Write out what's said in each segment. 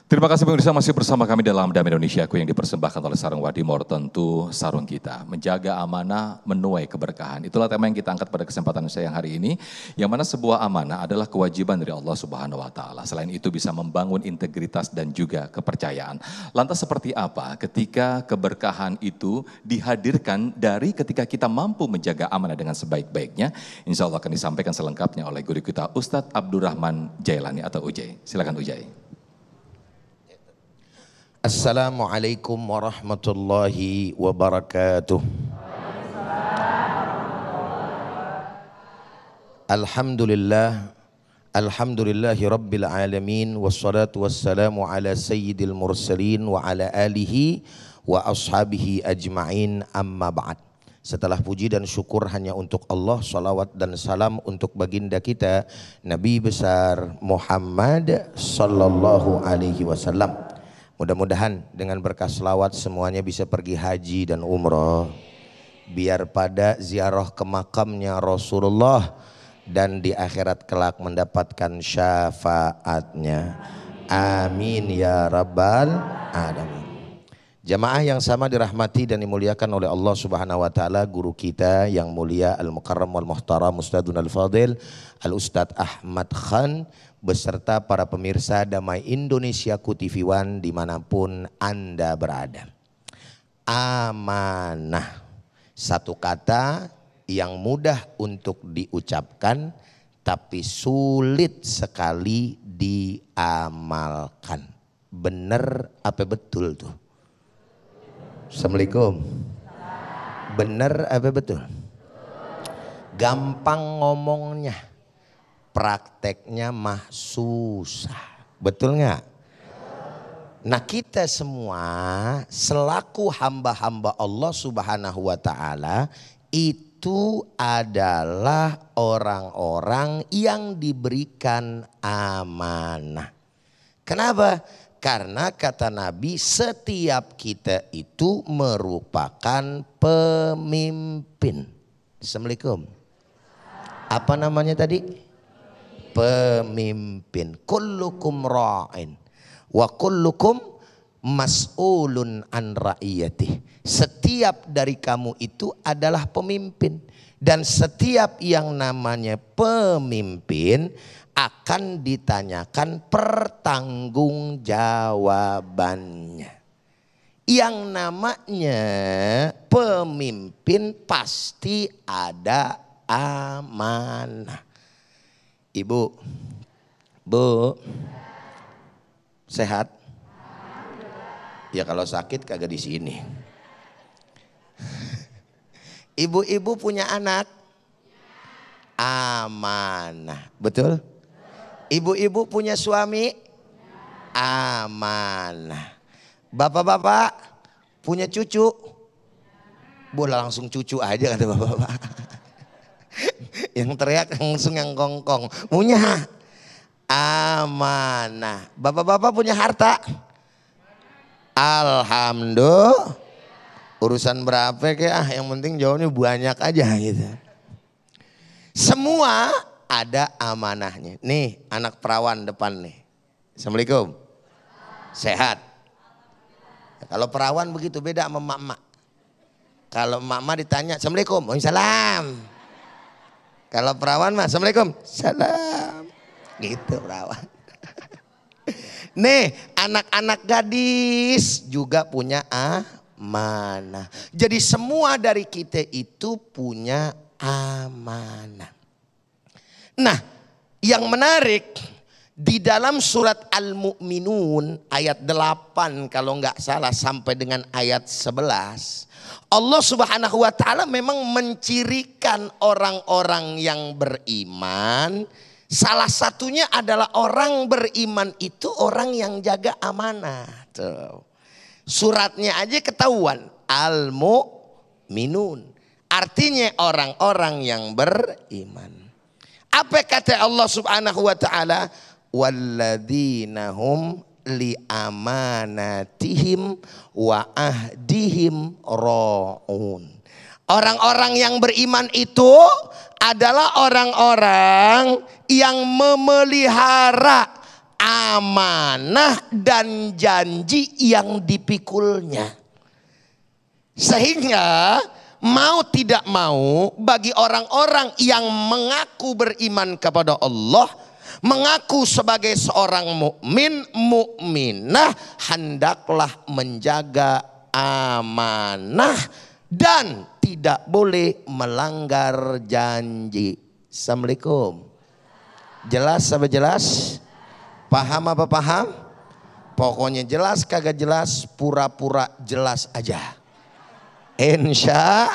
Terima kasih pemirsa masih bersama kami dalam Damai Indonesiaku yang dipersembahkan oleh Sarung Wadimor, tentu sarung kita. Menjaga amanah, menuai keberkahan. Itulah tema yang kita angkat pada kesempatan siang hari ini. Yang mana sebuah amanah adalah kewajiban dari Allah Subhanahu wa Ta'ala. Selain itu bisa membangun integritas dan juga kepercayaan. Lantas seperti apa ketika keberkahan itu dihadirkan dari ketika kita mampu menjaga amanah dengan sebaik-baiknya? Insya Allah akan disampaikan selengkapnya oleh guru kita Ustadz Abdurrahman Jailani atau Ujai. Silakan Ujai. Assalamualaikum warahmatullahi wabarakatuh. Alhamdulillahi rabbil alamin. Wassalatu wassalamu ala sayyidil mursalin wa ala alihi wa ashabihi ajma'in, amma ba'd. Setelah puji dan syukur hanya untuk Allah, salawat dan salam untuk baginda kita Nabi besar Muhammad sallallahu alaihi wasallam. Mudah-mudahan dengan berkah selawat semuanya bisa pergi haji dan umroh. Biar pada ziarah ke makamnya Rasulullah dan di akhirat kelak mendapatkan syafaatnya. Amin ya rabbal alamin. Jamaah yang sama dirahmati dan dimuliakan oleh Allah Subhanahu wa Ta'ala, guru kita yang mulia Al-Mukarram wal Muhtaram Ustadzuna Al-Fadil Al-Ustadz Ahmad Khan beserta para pemirsa Damai Indonesiaku TV One dimanapun Anda berada. Amanah, satu kata yang mudah untuk diucapkan tapi sulit sekali diamalkan. Bener apa betul tuh? Assalamualaikum. Bener apa betul? Gampang ngomongnya, prakteknya mah susah. Betul nggak? Nah, kita semua selaku hamba-hamba Allah Subhanahu wa Ta'ala itu adalah orang-orang yang diberikan amanah. Kenapa? Karena kata Nabi, setiap kita itu merupakan pemimpin. Assalamualaikum. Apa namanya tadi? Pemimpin. Kullukum ra'in wa kullukum mas'ulun an ra'iyatih. Setiap dari kamu itu adalah pemimpin. Dan setiap yang namanya pemimpin akan ditanyakan pertanggungjawabannya. Yang namanya pemimpin pasti ada amanah. Ibu, Bu, sehat? Ya kalau sakit kagak di sini. Ibu-ibu punya anak? Amanah, betul? Ibu-ibu punya suami? Amanah. Bapak-bapak punya cucu? Boleh langsung cucu aja kata bapak-bapak. Yang teriak langsung yang kongkong. Punya amanah. Bapak-bapak punya harta? Alhamdulillah. Urusan berapa kayak yang penting jawabnya banyak aja gitu. Semua ada amanahnya. Nih anak perawan depan nih. Assalamualaikum. Sehat. Kalau perawan begitu beda sama emak-emak. Kalau emak-emak ditanya Assalamualaikum. Waalaikumsalam. Kalau perawan mah Assalamualaikum. Salam. Gitu perawan. Nih anak-anak gadis juga punya amanah. Jadi semua dari kita itu punya amanah. Nah, yang menarik di dalam surat Al-Mu'minun ayat 8 kalau nggak salah sampai dengan ayat 11, Allah Subhanahu wa Ta'ala memang mencirikan orang-orang yang beriman. Salah satunya adalah orang beriman itu orang yang jaga amanah. Tuh. Suratnya aja ketahuan, Al-Mu'minun. Artinya orang-orang yang beriman. Apa kata Allah Subhanahu wa Ta'ala? Walladzina hum li amanatihim wa ahdihim ra'un. Orang-orang yang beriman itu adalah orang-orang yang memelihara amanah dan janji yang dipikulnya. Sehingga mau tidak mau bagi orang-orang yang mengaku beriman kepada Allah, mengaku sebagai seorang mukmin, mukminah, hendaklah menjaga amanah dan tidak boleh melanggar janji. Assalamualaikum. Jelas apa jelas? Paham apa paham? Pokoknya jelas kagak jelas, pura-pura jelas aja. Insya Allah.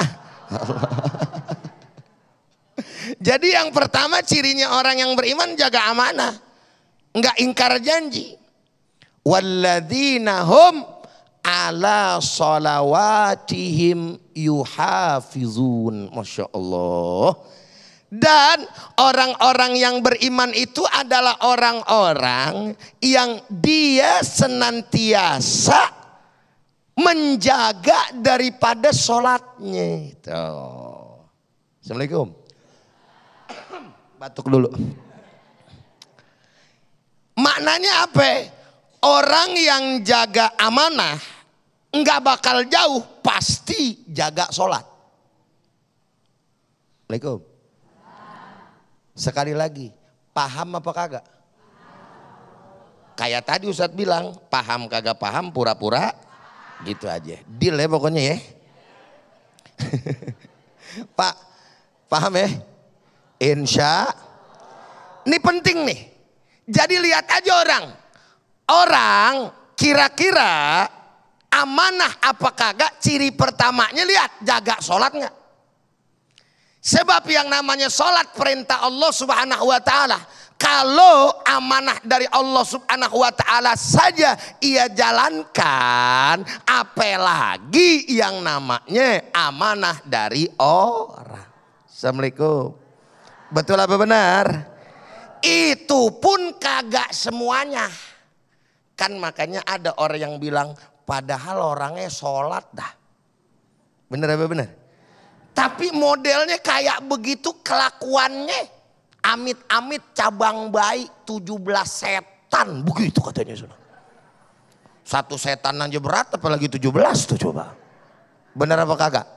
Jadi yang pertama cirinya orang yang beriman jaga amanah, enggak ingkar janji. Walladzina hum ala salawatihim yuhafizun. Masya Allah. Dan orang-orang yang beriman itu adalah orang-orang yang dia senantiasa menjaga daripada sholatnya. Assalamualaikum. Batuk dulu. Maknanya apa? Orang yang jaga amanah enggak bakal jauh, pasti jaga sholat. Assalamualaikum. Sekali lagi, paham apa kagak? Kayak tadi Ustadz bilang, paham kagak paham, pura-pura gitu aja. Deal ya pokoknya ya. Pak, paham ya? Insya. Ini penting nih. Jadi lihat aja orang kira-kira amanah apa kagak, ciri pertamanya lihat jaga sholat nggak. Sebab yang namanya sholat perintah Allah Subhanahu wa ta'ala. Kalau amanah dari Allah Subhanahu wa ta'ala saja ia jalankan, apalagi yang namanya amanah dari orang. Assalamualaikum. Betul apa benar? Itu pun kagak semuanya. Kan makanya ada orang yang bilang padahal orangnya sholat dah. Bener apa bener? Tapi modelnya kayak begitu kelakuannya. Amit-amit cabang bayi 17 setan. Begitu katanya. Satu setan aja berat apalagi 17 tuh coba. Bener apa kagak?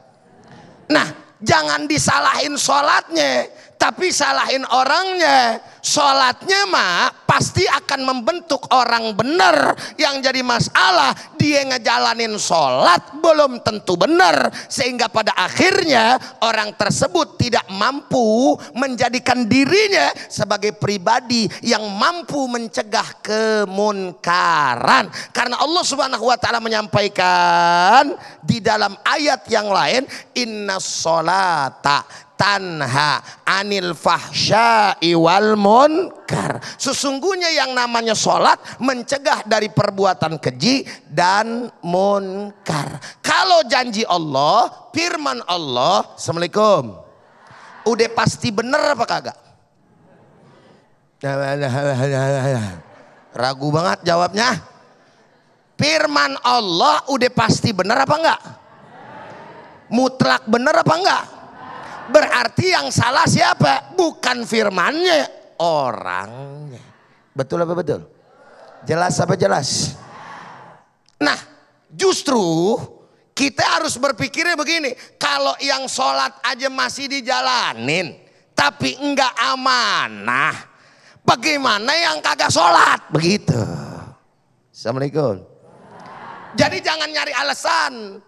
Nah jangan disalahin sholatnya. Tapi salahin orangnya. Sholatnya mah pasti akan membentuk orang benar. Yang jadi masalah dia ngejalanin sholat belum tentu benar. Sehingga pada akhirnya orang tersebut tidak mampu menjadikan dirinya sebagai pribadi yang mampu mencegah kemunkaran. Karena Allah Subhanahu wa ta'ala menyampaikan di dalam ayat yang lain, inna sholata tanha anil fahsya'i wal munkar. Sesungguhnya yang namanya sholat mencegah dari perbuatan keji dan munkar. Kalau janji Allah, firman Allah, Assalamualaikum, udah pasti bener apa kagak? Ragu banget jawabnya. Firman Allah udah pasti bener apa enggak? Mutlak bener apa enggak? Berarti yang salah siapa? Bukan firmannya, orangnya. Betul apa betul? Jelas apa jelas? Nah justru kita harus berpikirnya begini. Kalau yang sholat aja masih dijalanin tapi enggak amanah, bagaimana yang kagak sholat? Begitu. Assalamualaikum. Jadi jangan nyari alasan.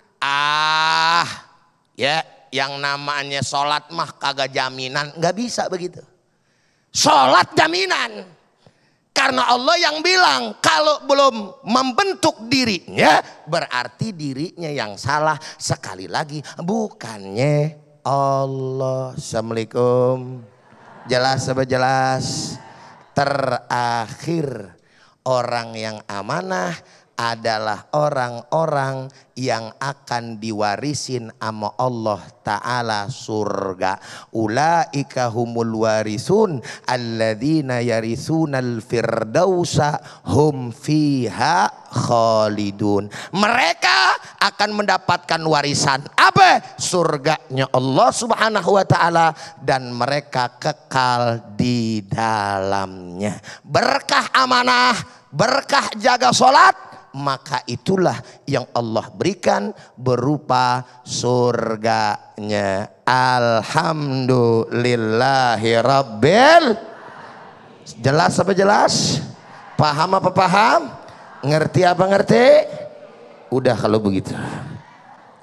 Ya yang namanya sholat mah kagak jaminan. Nggak bisa begitu. Sholat jaminan. Karena Allah yang bilang kalau belum membentuk dirinya berarti dirinya yang salah. Sekali lagi bukannya Allah. Assalamualaikum. Jelas apa jelas? Terakhir orang yang amanah adalah orang-orang yang akan diwarisin sama Allah Ta'ala surga. Ulaika humul warisun alladzina yarisunal firdausa hum fiha khalidun. Mereka akan mendapatkan warisan apa? Surganya Allah Subhanahu wa Ta'ala, dan mereka kekal di dalamnya. Berkah amanah, berkah jaga sholat, maka itulah yang Allah berikan berupa surganya. Alhamdulillahi rabbil. Jelas apa jelas? Paham apa paham? Ngerti apa ngerti? Udah kalau begitu.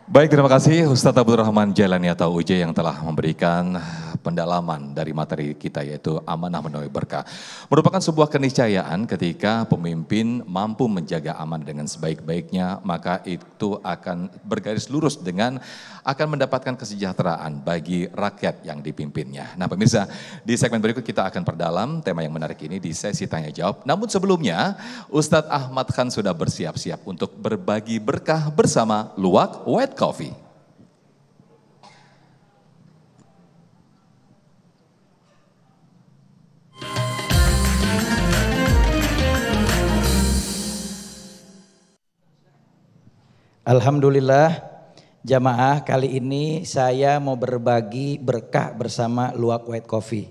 Baik, terima kasih Ustadz Abdul Rahman Jailani atau UJ yang telah memberikan pendalaman dari materi kita, yaitu amanah menuai berkah. Merupakan sebuah keniscayaan ketika pemimpin mampu menjaga amanah dengan sebaik-baiknya, maka itu akan bergaris lurus dengan akan mendapatkan kesejahteraan bagi rakyat yang dipimpinnya. Nah pemirsa, di segmen berikut kita akan perdalam tema yang menarik ini di sesi tanya jawab. Namun sebelumnya, Ustadz Ahmad Khan sudah bersiap-siap untuk berbagi berkah bersama Luwak White Coffee. Alhamdulillah, jamaah, kali ini saya mau berbagi berkah bersama Luwak White Coffee.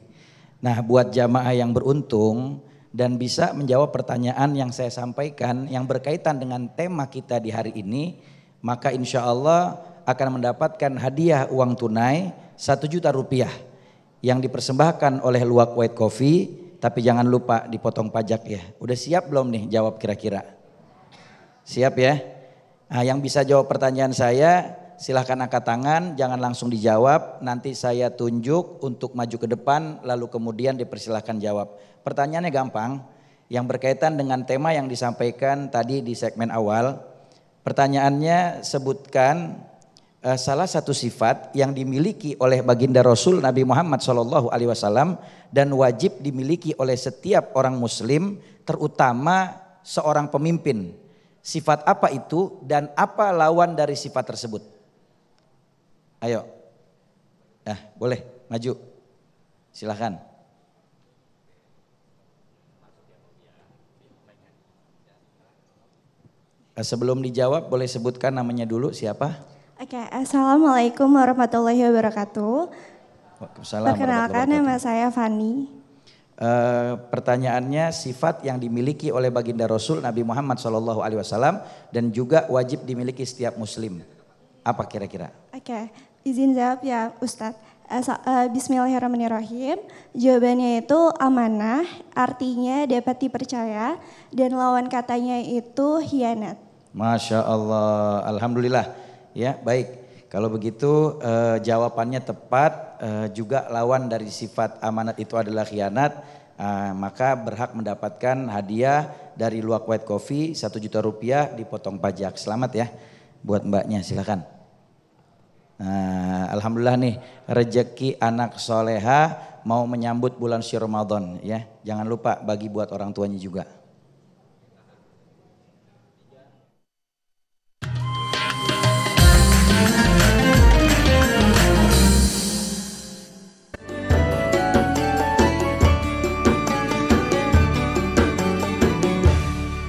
Nah, buat jamaah yang beruntung dan bisa menjawab pertanyaan yang saya sampaikan yang berkaitan dengan tema kita di hari ini, maka insya Allah akan mendapatkan hadiah uang tunai 1 juta rupiah yang dipersembahkan oleh Luwak White Coffee. Tapi jangan lupa dipotong pajak ya. Udah siap belum nih jawab kira-kira? Siap ya? Nah, yang bisa jawab pertanyaan saya silahkan angkat tangan, jangan langsung dijawab. Nanti saya tunjuk untuk maju ke depan lalu kemudian dipersilahkan jawab. Pertanyaannya gampang, yang berkaitan dengan tema yang disampaikan tadi di segmen awal. Pertanyaannya sebutkan salah satu sifat yang dimiliki oleh baginda Rasul Nabi Muhammad SAW dan wajib dimiliki oleh setiap orang muslim, terutama seorang pemimpin. Sifat apa itu dan apa lawan dari sifat tersebut? Ayo. Nah, boleh maju. Silakan. Sebelum dijawab boleh sebutkan namanya dulu siapa? Oke, Assalamualaikum warahmatullahi wabarakatuh. Perkenalkan nama saya Fani. Pertanyaannya sifat yang dimiliki oleh baginda Rasul Nabi Muhammad SAW dan juga wajib dimiliki setiap muslim. Apa kira-kira? Oke, izin jawab ya Ustadz. Bismillahirrahmanirrahim. Jawabannya itu amanah, artinya dapat dipercaya, dan lawan katanya itu hianat. Masya Allah, alhamdulillah. Ya baik. Kalau begitu jawabannya tepat, juga lawan dari sifat amanat itu adalah khianat, maka berhak mendapatkan hadiah dari Luwak White Coffee 1 juta rupiah dipotong pajak. Selamat ya buat mbaknya, silakan. Alhamdulillah nih rezeki anak soleha mau menyambut bulan Syir Ramadan ya. Jangan lupa bagi buat orang tuanya juga.